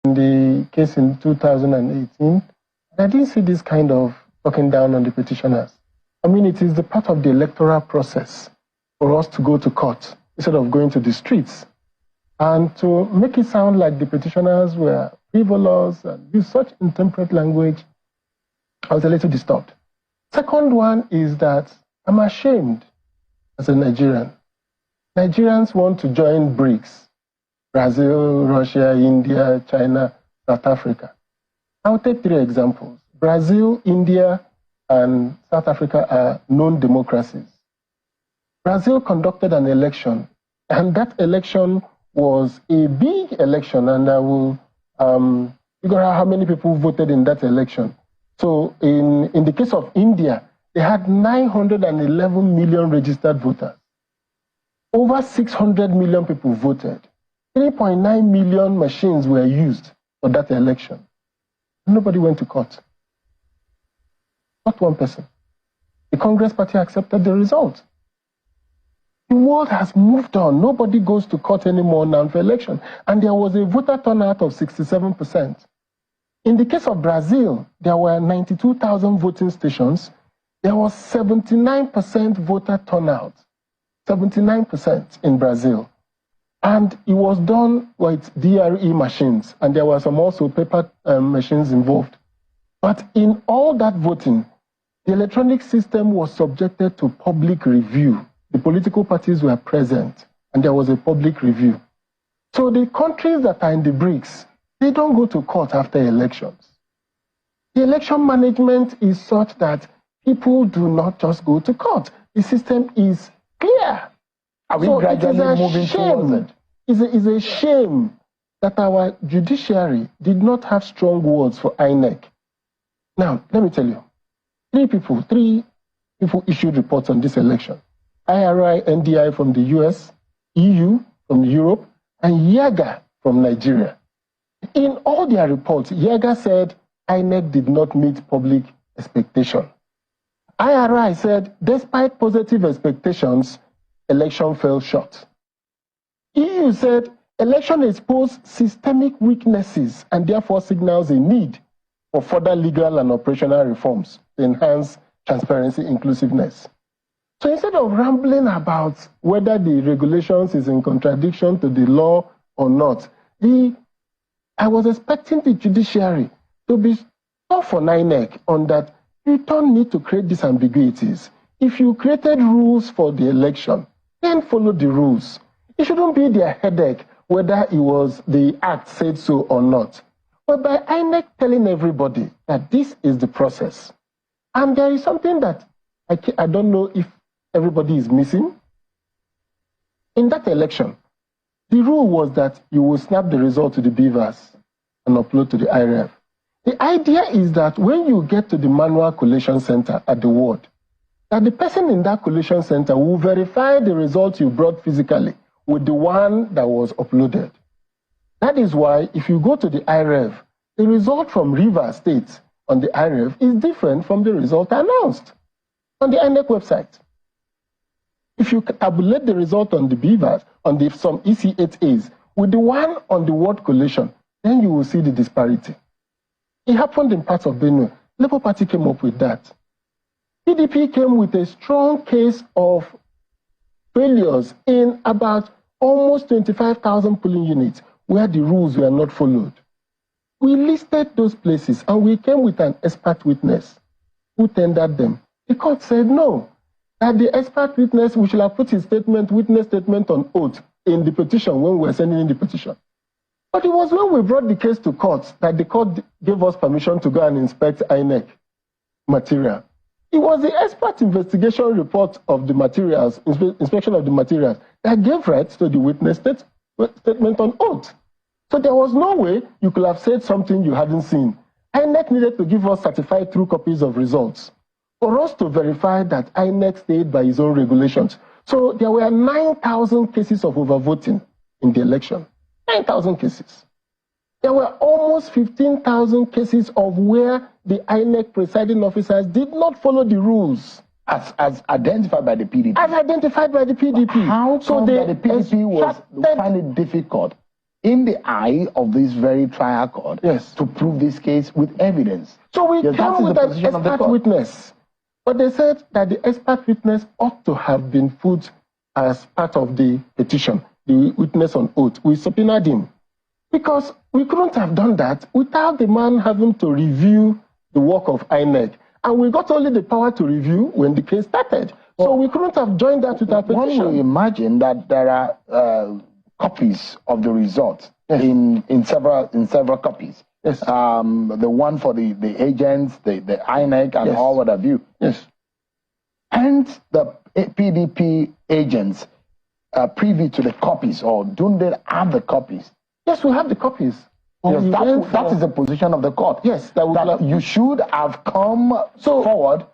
in the case in 2018, I didn't see this kind of talking down on the petitioners. I mean, it is the part of the electoral process for us to go to court instead of going to the streets. And to make it sound like the petitioners were frivolous and use such intemperate language, I was a little disturbed. Second one is that I'm ashamed as a Nigerian. Nigerians want to join BRICS, Brazil, Russia, India, China, South Africa. I'll take 3 examples. Brazil, India, and South Africa are known democracies. Brazil conducted an election, and that election was a big election, and I will figure out how many people voted in that election. So in the case of India, they had 911 million registered voters. Over 600 million people voted. 3.9 million machines were used for that election. Nobody went to court. Not one person. The Congress Party accepted the result. The world has moved on. Nobody goes to court anymore now for election. And there was a voter turnout of 67%. In the case of Brazil, there were 92,000 voting stations. There was 79% voter turnout. 79% in Brazil. And it was done with DRE machines. And there were some also paper machines involved. But in all that voting, the electronic system was subjected to public review. The political parties were present, and there was a public review. So the countries that are in the BRICS, they don't go to court after elections. The election management is such that people do not just go to court. The system is clear. Are we gradually moving towards it? It's a shame that our judiciary did not have strong words for INEC. Now, let me tell you, 3 people issued reports on this election. IRI, NDI from the US, EU from Europe, and YAGA from Nigeria. In all their reports, YAGA said INEC did not meet public expectation. IRI said, despite positive expectations, election fell short. EU said, election exposed systemic weaknesses and therefore signals a need for further legal and operational reforms to enhance transparency, inclusiveness. So instead of rambling about whether the regulations is in contradiction to the law or not, I was expecting the judiciary to be tough on INEC on that you don't need to create these ambiguities. If you created rules for the election, then follow the rules. It shouldn't be their headache whether it was the act said so or not. But by INEC telling everybody that this is the process, and there is something that I don't know if everybody is missing. In that election, the rule was that you will snap the result to the BVAS and upload to the IREF. The idea is that when you get to the manual collation center at the ward, that the person in that collation center will verify the result you brought physically with the one that was uploaded. That is why if you go to the IREF, the result from Rivers State on the IREF is different from the result announced on the INEC website. If you tabulate the result on the BVAS, on some EC8As, with the one on the ward collation, then you will see the disparity. It happened in parts of Benue. Labour Party came up with that. PDP came with a strong case of failures in about almost 25,000 polling units where the rules were not followed. We listed those places and we came with an expert witness who tendered them. The court said no, that the expert witness, we should have put his witness statement on oath in the petition when we were sending in the petition. But it was when we brought the case to court that the court gave us permission to go and inspect INEC material. It was the expert investigation report of the materials, inspection of the materials, that gave right to the witness statement on oath. So there was no way you could have said something you hadn't seen. INEC needed to give us certified true copies of results for us to verify that INEC stayed by its own regulations. So there were 9,000 cases of overvoting in the election. 9,000 cases. There were almost 15,000 cases of where the INEC presiding officers did not follow the rules. As identified by the PDP. As identified by the PDP. How so the PDP was find it difficult in the eye of this very trial court, yes, to prove this case with evidence. So we came with an expert witness, but they said that the expert witness ought to have been put as part of the petition, the witness on oath. We subpoenaed him because we couldn't have done that without the man having to review the work of INEC. And we got only the power to review when the case started. So we couldn't have joined that with our petition. One will imagine that there are copies of the results, yes, in several copies. Yes. The one for the agents, the INEC, and, yes, all what have you. Yes. And the PDP agents privy to the copies, or don't they have the copies? Yes, we have the copies. Yes, that is the position of the court. Yes, that you should have come forward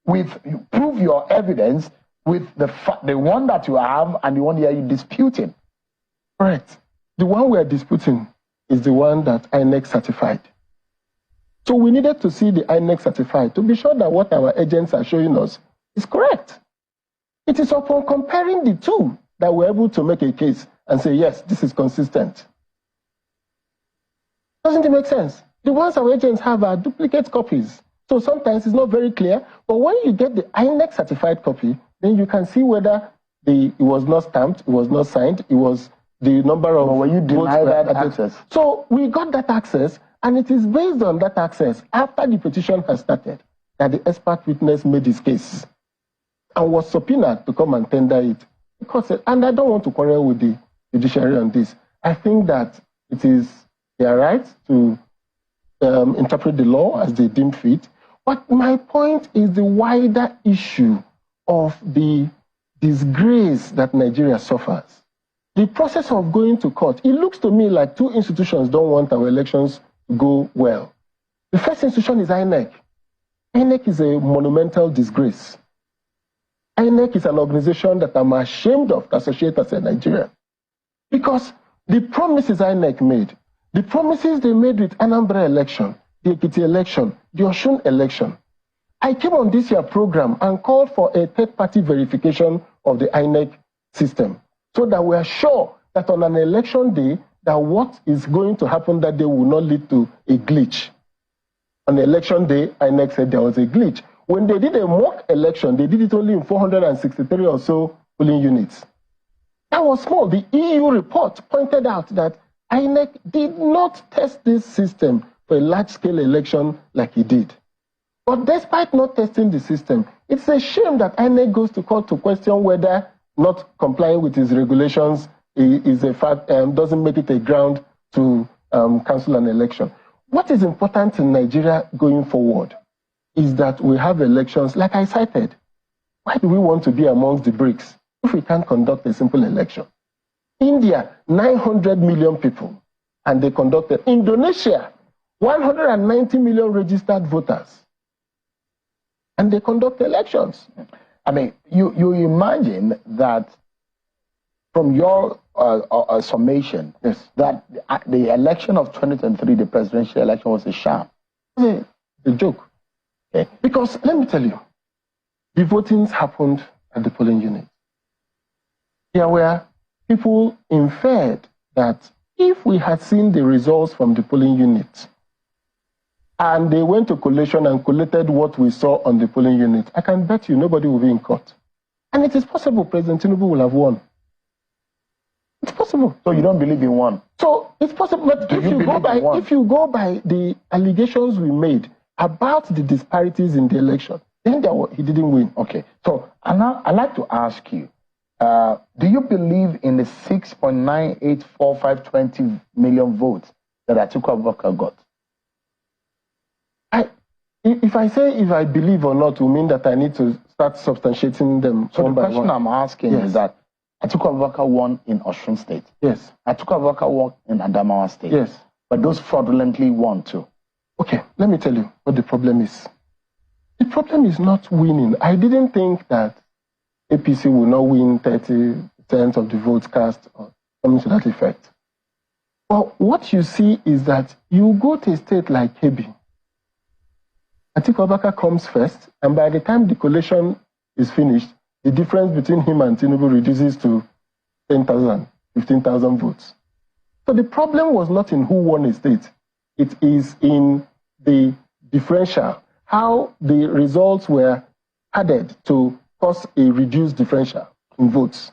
with, prove your evidence with the one that you have and the one that you're disputing. Correct. The one we're disputing is the one that INEC certified. So we needed to see the INEC certified to be sure that what our agents are showing us is correct. It is upon comparing the two that we're able to make a case and say, yes, this is consistent. Doesn't it make sense? The ones our agents have are duplicate copies. So sometimes it's not very clear. But when you get the INEC certified copy, then you can see whether it was not stamped, it was not signed, it was the number of... But when you deny that access? So we got that access, and it is based on that access, after the petition has started, that the expert witness made his case and was subpoenaed to come and tender it. Because, and I don't want to quarrel with the judiciary on this. I think that it is their right to interpret the law as they deem fit. But my point is the wider issue of the disgrace that Nigeria suffers. The process of going to court, it looks to me like two institutions don't want our elections to go well. The first institution is INEC. INEC is a monumental disgrace. INEC is an organization that I'm ashamed of to associate as a Nigerian. Because the promises INEC made, the promises they made with Anambra election, the Ekiti election, the Osun election. I came on this year program and called for a third-party verification of the INEC system so that we are sure that on an election day, that what is going to happen that day will not lead to a glitch. On election day, INEC said there was a glitch. When they did a mock election, they did it only in 463 or so polling units. That was small. The EU report pointed out that INEC did not test this system for a large-scale election like it did. But despite not testing the system, it's a shame that INEC goes to court to question whether not complying with its regulations is a fact, doesn't make it a ground to cancel an election. What is important in Nigeria going forward is that we have elections, like I cited. Why do we want to be amongst the BRICS if we can't conduct a simple election? India, 900 million people, and they conducted. Indonesia, 190 million registered voters, and they conduct elections. I mean, you imagine that from your summation, yes, that the election of 2023, the presidential election, was a sham. A joke. Okay. Because let me tell you, the votings happened at the polling unit. There were people inferred that if we had seen the results from the polling unit and they went to collation and collated what we saw on the polling unit, I can bet you nobody will be in court. And it is possible President Tinubu will have won. It's possible. So you don't believe in one? So it's possible. But if you go by the allegations we made about the disparities in the election, then he didn't win. Okay. So I'd like to ask you, do you believe in the 6.984520 million votes that Atiku Abubakar got? If I say if I believe or not, will mean that I need to start substantiating them. So the question I'm asking is that Atiku Abubakar won in Osun State. Yes. Atiku Abubakar won in Adamawa State. Yes. But those fraudulently won too. Okay, let me tell you what the problem is. The problem is not winning. I didn't think that APC will not win 30% of the votes cast or something to that effect. Well, what you see is that you go to a state like Kebbi, Atiku Abubakar comes first, and by the time the collation is finished, the difference between him and Tinubu reduces to 10,000, 15,000 votes. So the problem was not in who won a state. It is in the differential, how the results were added to cause a reduced differential in votes.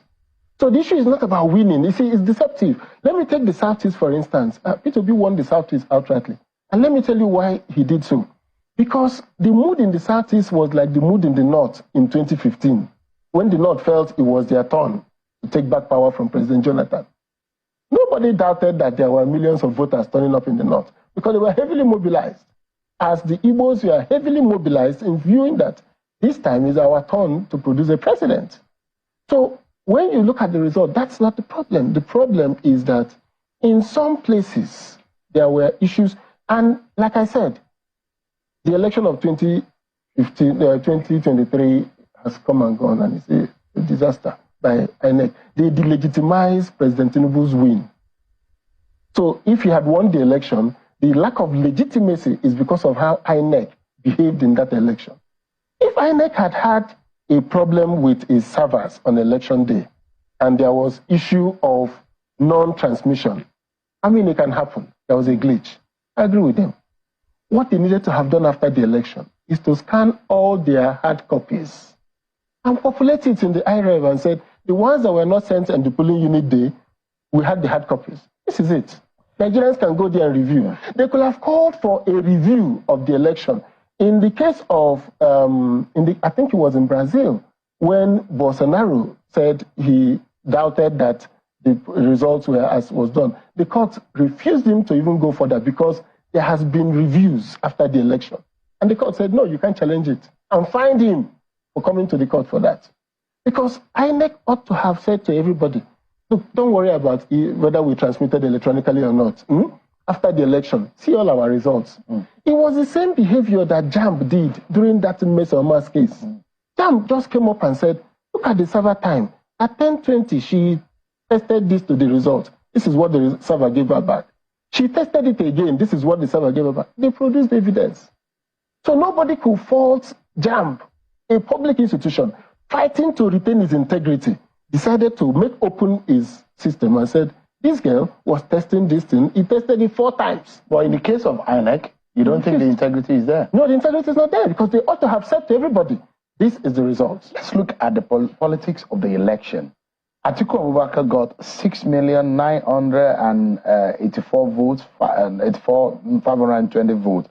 So the issue is not about winning. You see, it's deceptive. Let me take the Southeast, for instance. Peter Obi won the Southeast outrightly. And let me tell you why he did so. Because the mood in the Southeast was like the mood in the North in 2015, when the North felt it was their turn to take back power from President Jonathan. Nobody doubted that there were millions of voters turning up in the North because they were heavily mobilized. As the Igbos were heavily mobilized in viewing that this time is our turn to produce a president. So when you look at the result, that's not the problem. The problem is that in some places there were issues. And like I said, the election of 2023 has come and gone, and it's a disaster by INEC. They delegitimize President Tinubu's win. So if he had won the election, the lack of legitimacy is because of how INEC behaved in that election. If INEC had had a problem with its servers on election day, and there was issue of non-transmission, I mean, it can happen. There was a glitch. I agree with him. What they needed to have done after the election is to scan all their hard copies and populate it in the iRev and said, the ones that were not sent on the polling unit day, we had the hard copies. This is it. Nigerians can go there and review. They could have called for a review of the election. In the case of, I think it was in Brazil, when Bolsonaro said he doubted that the results were as was done, the court refused him to even go further because there has been reviews after the election. And the court said, no, you can't challenge it. And fined him for coming to the court for that. Because INEC ought to have said to everybody, look, don't worry about whether we transmitted electronically or not. After the election, see all our results. It was the same behavior that JAMB did during that Mesoma's case. JAMB just came up and said, look at the server time. At 10:20, she tested this to the result. This is what the server gave her back. She tested it again. This is what the server gave her back. They produced evidence. So nobody could fault JAMB, a public institution, fighting to retain its integrity, decided to make open its system and said, this girl was testing this thing. He tested it 4 times. Well, in the case of INEC, you don't think the integrity is there? No, the integrity is not there because they ought to have said to everybody, this is the results. Let's look at the politics of the election. Atiku Abubakar got 6,984 votes, 520 votes.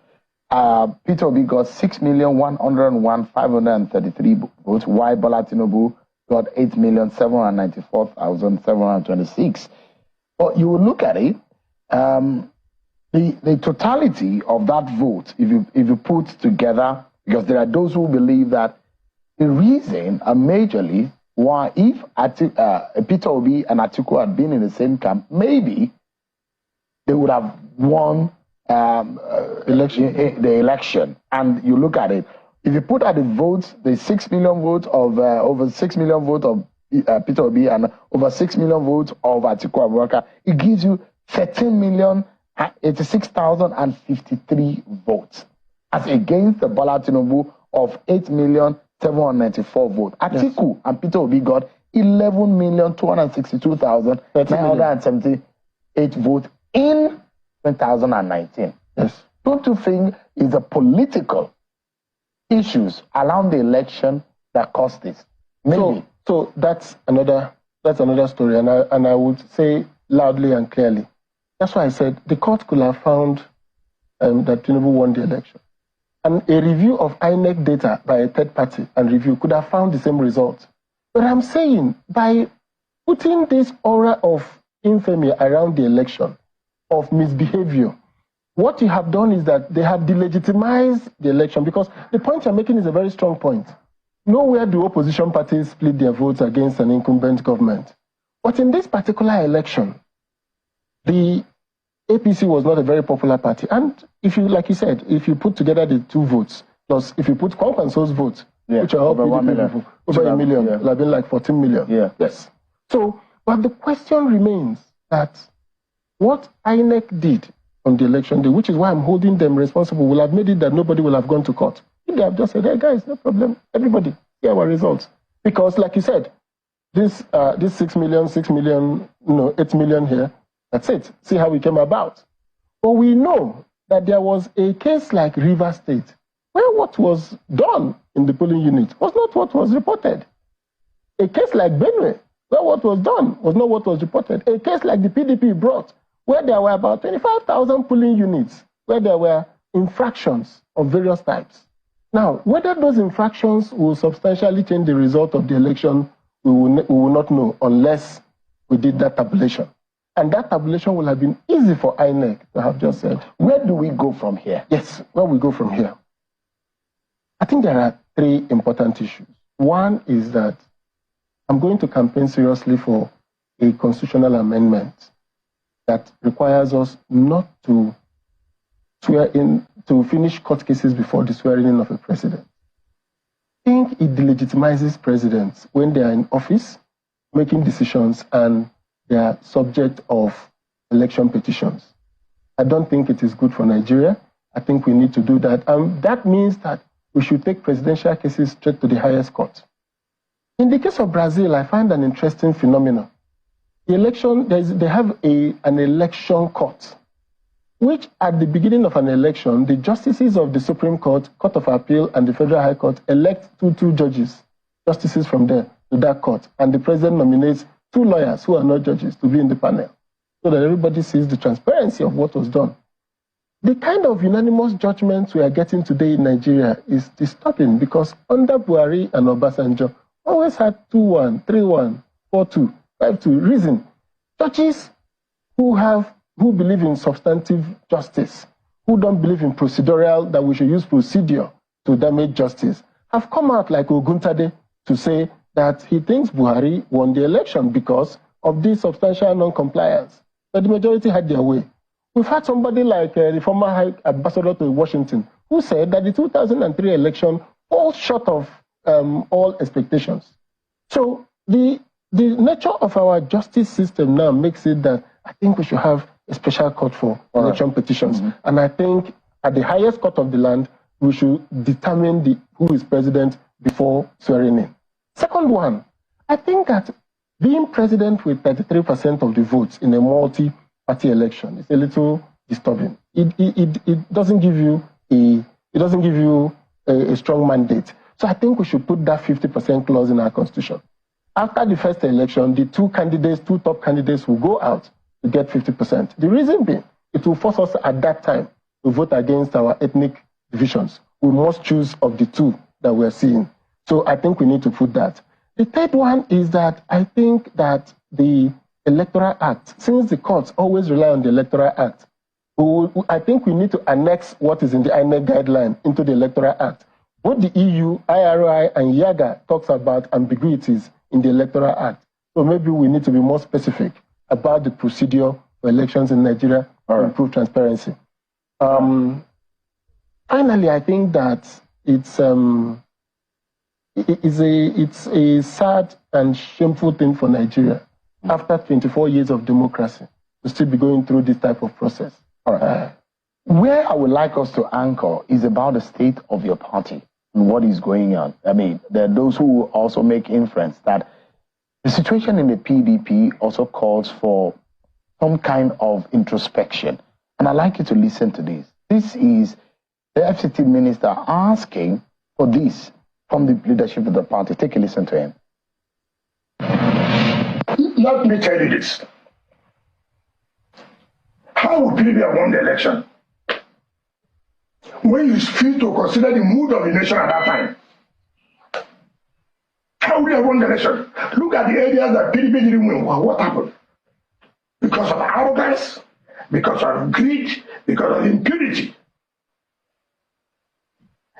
Peter Obi got 6,101,533 votes, while Bola Tinubu got 8,794,726. But you will look at it, the totality of that vote, if you put together, because there are those who believe that the reason, majorly, why if Peter Obi and Atiku had been in the same camp, maybe they would have won the election. And you look at it, if you put at the votes, the 6 million votes of over 6 million votes of Peter Obi and over 6 million votes of Atiku Abubakar, it gives you 13,086,053 votes, as against the Bola Tinubu of 8,794 votes. Atiku and Peter Obi got 11,262,978 votes in 2019. Yes. Don't you think it's the political issues around the election that caused this? Maybe. So that's another story, and I would say loudly and clearly. That's why I said the court could have found that Tinubu won the election. And a review of INEC data by a third party and review could have found the same result. But I'm saying by putting this aura of infamy around the election, of misbehavior, what you have done is that they have delegitimized the election, because the point you're making is a very strong point. Nowhere do opposition parties split their votes against an incumbent government. But in this particular election, the APC was not a very popular party. And if you, like you said, if you put together the 2 votes, plus if you put Kwankwanso's votes, which are over 1 million, over a million, it would have been like 14 million. Yes. So, but the question remains that what INEC did on the election day, which is why I'm holding them responsible, will have made it that nobody will have gone to court. If they have just said, hey guys, no problem, everybody, here are our results. Because like you said, this 8 million here, That's it. See how it came about. But we know that there was a case like Rivers State, where what was done in the polling unit was not what was reported. A case like Benue, where what was done was not what was reported. A case like the PDP brought, where there were about 25,000 polling units, where there were infractions of various types. Now, whether those infractions will substantially change the result of the election, we will not know unless we did that tabulation. And that tabulation will have been easy for INEC to have just said. Where do we go from here? Yes, where we go from here. I think there are three important issues. One is that I'm going to campaign seriously for a constitutional amendment that requires us not to swear in, to finish court cases before the swearing in of a president. I think it delegitimizes presidents when they are in office, making decisions, and they are subject of election petitions. I don't think it is good for Nigeria. I think we need to do that. And that means that we should take presidential cases straight to the highest court. In the case of Brazil, I find an interesting phenomenon. The election, they have an election court, which at the beginning of an election, the justices of the Supreme Court, Court of Appeal, and the Federal High Court elect two judges, justices from there to that court, and the president nominates 2 lawyers who are not judges to be in the panel, so that everybody sees the transparency of what was done. The kind of unanimous judgments we are getting today in Nigeria is disturbing, because under Buhari and Obasanjo, always had 2-1, 3-1, 4-2, 5-2. Reason, judges who believe in substantive justice, who don't believe in procedural, that we should use procedure to damage justice, have come out like Oguntade to say that he thinks Buhari won the election because of this substantial non-compliance. But the majority had their way. We've had somebody like the former High Ambassador to Washington, who said that the 2003 election falls short of all expectations. So the nature of our justice system now makes it that I think we should have a special court for election petitions. And I think at the highest court of the land, we should determine who is president before swearing in. Second one, I think that being president with 33% of the votes in a multi-party election is a little disturbing. It doesn't give you a strong mandate. So I think we should put that 50% clause in our constitution. After the first election, the two top candidates will go out to get 50%. The reason being, it will force us at that time to vote against our ethnic divisions. We must choose of the two that we're seeing. So I think we need to put that. The third one is that I think that the Electoral Act, since the courts always rely on the Electoral Act, I think we need to annex what is in the INEC guideline into the Electoral Act. Both the EU, IRI, and YAGA talks about ambiguities in the Electoral Act. So maybe we need to be more specific about the procedure for elections in Nigeria to improve transparency. Finally, I think that it's a sad and shameful thing for Nigeria, after 24 years of democracy, to still be going through this type of process. Where I would like us to anchor is about the state of your party and what is going on. I mean, there are those who also make inference that the situation in the PDP also calls for some kind of introspection. And I'd like you to listen to this. This is the FCT minister asking for this from the leadership of the party. Take a listen to him. Let me tell you this. How would PDP have won the election when you fail to consider the mood of the nation at that time? How would they have won the election? Look at the areas that PDP didn't win. Well, what happened? Because of arrogance, because of greed, because of impunity.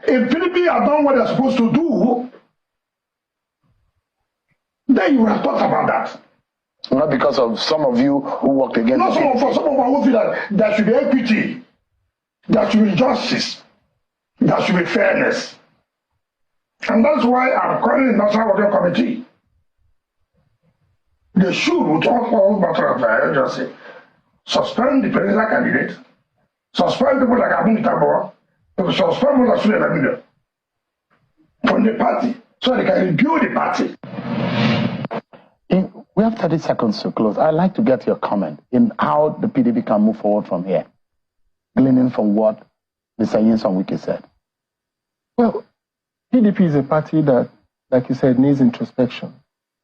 If PDP had done what they're supposed to do, then you would have thought about that. Not because of some of you who worked against Not some of us who feel that there should be equity, there should be justice, there should be fairness. And that's why I'm calling the National Working Committee. They should, with all matter of urgency, suspend the presidential candidate, suspend people like Abun Tabor, suspend people like Sule from the party, so they can rebuild the party. We have 30 seconds to close. I'd like to get your comment in how the PDP can move forward from here, gleaning from what Mr. Nyesom Wike said. Well, PDP is a party that, like you said, needs introspection.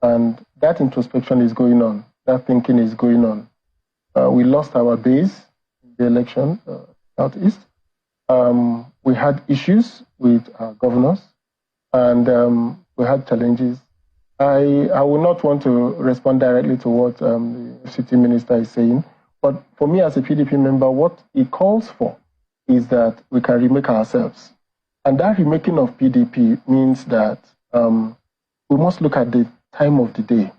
And that introspection is going on. That thinking is going on. We lost our base in the election, Southeast. We had issues with our governors, and we had challenges. I will not want to respond directly to what the FCT minister is saying, but for me as a PDP member, what he calls for is that we can remake ourselves. And that remaking of PDP means that we must look at the time of the day.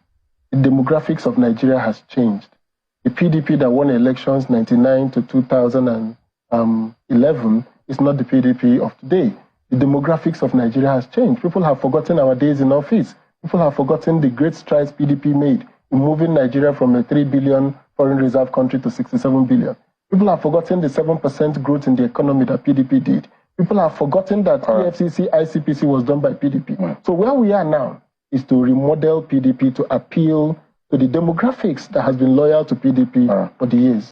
The demographics of Nigeria has changed. The PDP that won elections 1999 to 2011 is not the PDP of today. The demographics of Nigeria has changed. People have forgotten our days in office. People have forgotten the great strides PDP made in moving Nigeria from a 3 billion foreign reserve country to 67 billion. People have forgotten the 7% growth in the economy that PDP did. People have forgotten that EFCC, ICPC was done by PDP. So where we are now is to remodel PDP to appeal to the demographics that has been loyal to PDP for the years.